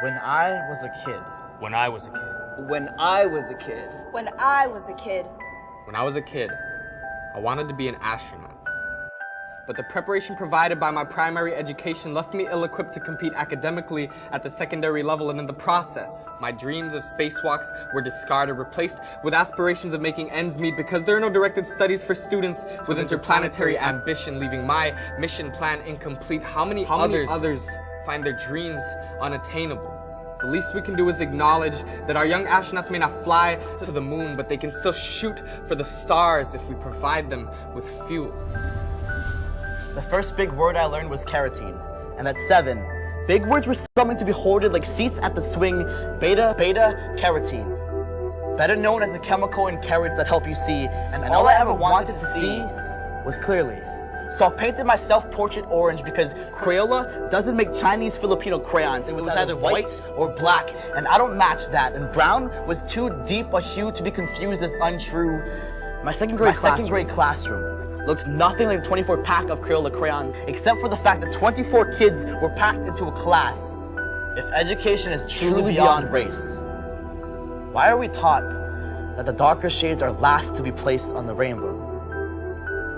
When I was a kid. When I was a kid. When I was a kid. When I was a kid. When I was a kid, I wanted to be an astronaut. But the preparation provided by my primary education left me ill-equipped to compete academically at the secondary level, and in the process, my dreams of spacewalks were discarded, replaced with aspirations of making ends meet because there are no directed studies for students with interplanetary ambition, leaving my mission plan incomplete. How many others find their dreams unattainable? The least we can do is acknowledge that our young astronauts may not fly to the moon, but they can still shoot for the stars if we provide them with fuel. The first big word I learned was carotene, and at 7, big words were something to be hoarded like seats at the swing. Beta carotene, better known as the chemical in carrots that help you see, and all I ever wanted to see was clearly. So I painted my self-portrait orange because Crayola doesn't make Chinese Filipino crayons. It was either white or black, and I don't match that. And brown was too deep a hue to be confused as untrue. My second grade classroom looked nothing like a 24-pack of Crayola crayons, except for the fact that 24 kids were packed into a class. If education is truly beyond race, why are we taught that the darker shades are last to be placed on the rainbow?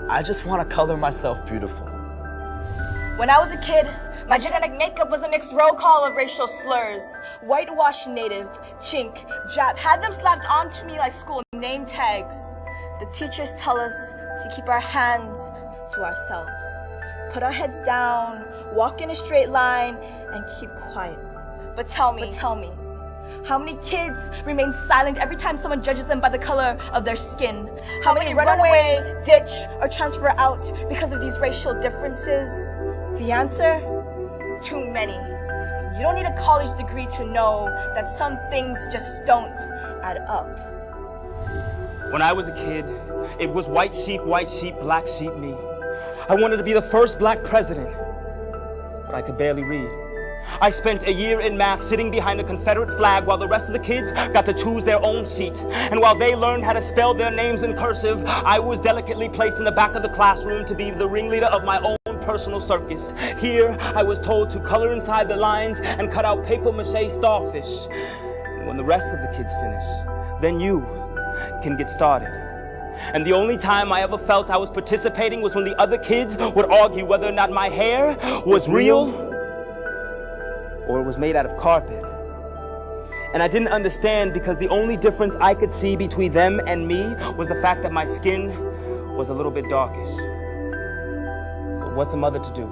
I just want to color myself beautiful. When I was a kid, my genetic makeup was a mixed roll call of racial slurs. Whitewashed native, chink, Jap, had them slapped onto me like school name tags. The teachers tell us to keep our hands to ourselves, put our heads down, walk in a straight line, and keep quiet. But tell me, how many kids remain silent every time someone judges them by the color of their skin? How many run away, ditch, or transfer out because of these racial differences? The answer? Too many. You don't need a college degree to know that some things just don't add up. When I was a kid, it was white sheep, black sheep, me. I wanted to be the first black president, but I could barely read. I spent a year in math sitting behind a Confederate flag while the rest of the kids got to choose their own seat. And while they learned how to spell their names in cursive, I was delicately placed in the back of the classroom to be the ringleader of my own personal circus. Here, I was told to color inside the lines and cut out papier-mâché starfish. And when the rest of the kids finish, then you can get started. And the only time I ever felt I was participating was when the other kids would argue whether or not my hair was real or it was made out of carpet. And I didn't understand because the only difference I could see between them and me was the fact that my skin was a little bit darkish. But what's a mother to do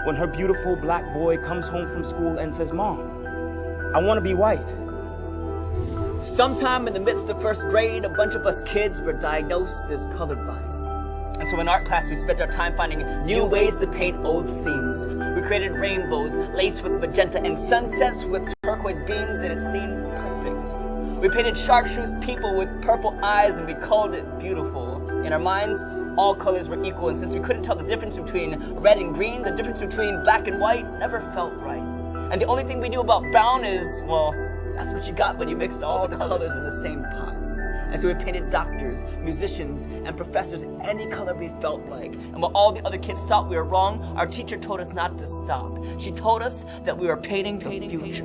when her beautiful black boy comes home from school and says, "Mom, I want to be white"? Sometime in the midst of first grade, a bunch of us kids were diagnosed as colorblind. And so in art class, we spent our time finding new ways to paint old themes. We created rainbows laced with magenta and sunsets with turquoise beams, and it seemed perfect. We painted chartreuse people with purple eyes, and we called it beautiful. In our minds, all colors were equal, and since we couldn't tell the difference between red and green, the difference between black and white never felt right. And the only thing we knew about brown is, well, that's what you got when you mixed all the colors in the same pot. And so we painted doctors, musicians, and professors any color we felt like. And while all the other kids thought we were wrong, our teacher told us not to stop. She told us that we were painting the future.